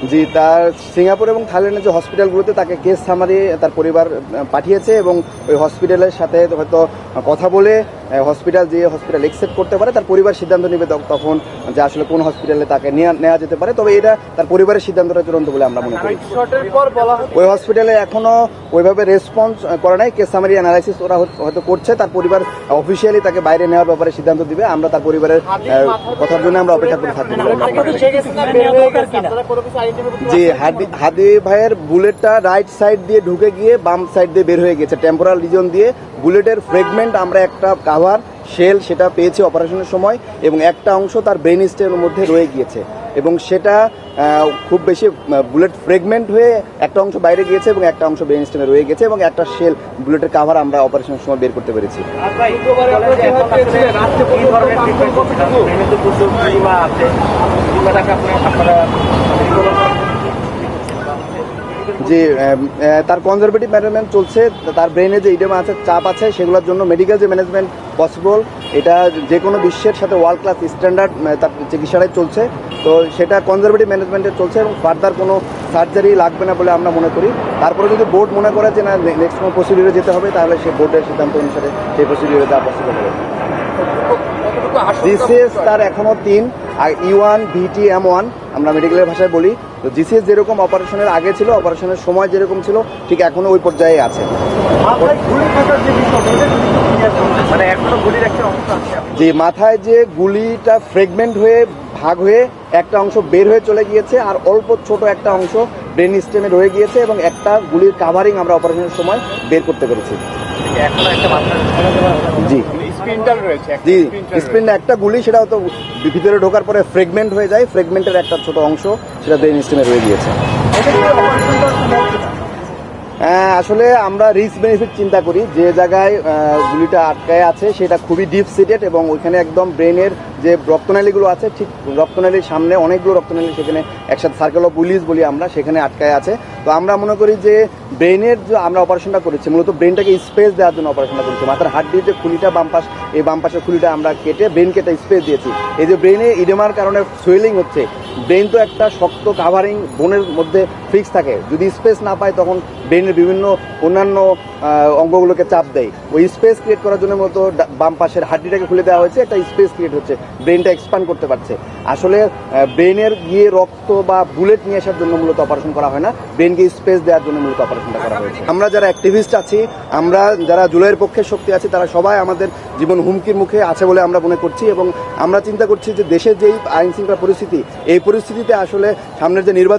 জি, তার সিঙ্গাপুর এবং থাইল্যান্ডের যে হসপিটালগুলোতে তাকে কেস সামারি তার পরিবার পাঠিয়েছে এবং ওই হসপিটালের সাথে হয়তো কথা বলে হসপিটাল অ্যাকসেপ্ট করতে পারে, তার পরিবার সিদ্ধান্ত নেবে তখন যে আসলে কোন হসপিটালে তাকে নেওয়া যেতে পারে। তবে এটা তার পরিবারের সিদ্ধান্তটা চূড়ান্ত বলে আমরা মনে করি। ওই হসপিটালে এখনো ওইভাবে রেসপন্স করে নাই, কেস সামারি অ্যানালাইসিস ওরা হয়তো করছে, তার পরিবার অফিসিয়ালি তাকে বাইরে নেওয়ার ব্যাপারে সিদ্ধান্ত দিবে। আমরা তার পরিবারের কথার জন্য আমরা অপেক্ষা করে থাকবো। জি, হাদি ভাইয়ের বুলেটটা রাইট সাইড দিয়ে ঢুকে গিয়ে বাম সাইড দিয়ে বের হয়ে গেছে, টেম্পোরাল রিজন দিয়ে। বুলেটের ফ্রেগমেন্ট আমরা একটা কাভার শেল সেটা পেয়েছি অপারেশনের সময়, এবং একটা অংশ তার ব্রেন স্টেমের মধ্যে রয়ে গিয়েছে, এবং সেটা খুব বেশি বুলেট ফ্রেগমেন্ট হয়ে একটা অংশ বাইরে গিয়েছে এবং একটা অংশ ব্রেন স্টেমে রয়ে গেছে, এবং একটা শেল বুলেটের কাভার আমরা অপারেশনের সময় বের করতে পেরেছি। জি, তার কনজারভেটিভ ম্যানেজমেন্ট চলছে। তার ব্রেনে যে ইডেমা আছে, চাপ আছে, সেগুলোর জন্য মেডিকেল যে ম্যানেজমেন্ট পসিবল, এটা যে কোনো বিশ্বের সাথে ওয়ার্ল্ড ক্লাস স্ট্যান্ডার্ড তার চিকিৎসাটাই চলছে। তো সেটা কনজারভেটিভ ম্যানেজমেন্টে চলছে এবং ফার্দার কোনো সার্জারি লাগবে না বলে আমরা মনে করি। তারপরে যদি বোর্ড মনে করে যে না নেক্সট কোনো প্রসিডিউরে যেতে হবে, তাহলে সেই বোর্ডের সিদ্ধান্ত অনুসারে সেই প্রসিডিউরে যাওয়া পসিবল হবে। জিসিএস তার এখনও 3, আর E1 VT M1 আমরা মেডিকেলের ভাষায় বলি। তো জিসিএস যেরকম অপারেশনের আগে ছিল, অপারেশনের সময় যেরকম ছিল, ঠিক এখনো ওই পর্যায়ে আছে। যে মাথায় যে গুলিটা ফ্রেগমেন্ট হয়ে ভাগ হয়ে একটা অংশ বের হয়ে চলে গিয়েছে, আর অল্প ছোট একটা অংশ ব্রেন স্টেমে রয়ে গিয়েছে, এবং একটা গুলির কাভারিং আমরা অপারেশনের সময় বের করতে পেরেছি। জি জি, স্প্রিন্ট একটা গুলি, সেটা তো ভিতরে ঢোকার পরে ফ্রেগমেন্ট হয়ে যায়, ফ্রেগমেন্টের একটা ছোট অংশ সেটা ব্রেন স্টেমে রয়ে গিয়েছে। আসলে আমরা রিস্ক বেনিফিট চিন্তা করি। যে জায়গায় গুলিটা আটকায় আছে সেটা খুবই ডিপ সিটেড, এবং ওইখানে একদম ব্রেনের যে রক্তনালীগুলো আছে, ঠিক রক্তনালীর সামনে অনেকগুলো রক্তনালী সেখানে একসাথে সার্কেল অফ উইলিস বলি আমরা, সেখানে আটকায় আছে। তো আমরা মনে করি যে ব্রেনের যে আমরা অপারেশনটা করেছি, মূলত ব্রেনটাকে স্পেস দেওয়ার জন্য অপারেশনটা করেছি। মাথার হাড্ডির যে খুলিটা বাম পাশ, এই বাম পাশের খুলিটা আমরা কেটে ব্রেনকে একটা স্পেস দিয়েছি। এই যে ব্রেনে ইডেমার কারণে সোয়েলিং হচ্ছে, ব্রেন তো একটা শক্ত কাভারিং বোনের মধ্যে ফিক্স থাকে, যদি স্পেস না পায় তখন ব্রেনের বিভিন্ন অন্যান্য অঙ্গগুলোকে চাপ দেয়। ওই স্পেস ক্রিয়েট করার জন্য মূলত বাম পাশের হাড্ডিটাকে খুলে দেওয়া হয়েছে, একটা স্পেস ক্রিয়েট হচ্ছে, ব্রেনটা এক্সপ্যান্ড করতে পারছে। আসলে ব্রেনের গিয়ে রক্ত বা বুলেট নিয়ে আসার জন্য মূলত অপারেশন করা হয় না, ব্রেনকে স্পেস দেওয়ার জন্য মূলত অপারেশনটা করা হয়েছে। আমরা যারা অ্যাক্টিভিস্ট আছি, আমরা যারা জুলাইয়ের পক্ষে শক্তি আছি, তারা সবাই আমাদের জীবন হুমকির মুখে আছে বলে আমরা মনে করছি, এবং আমরা চিন্তা করছি যে দেশের যেই আইন শৃঙ্খলা পরিস্থিতি, এই পরিস্থিতিতে আসলে সামনের যে নির্বাচন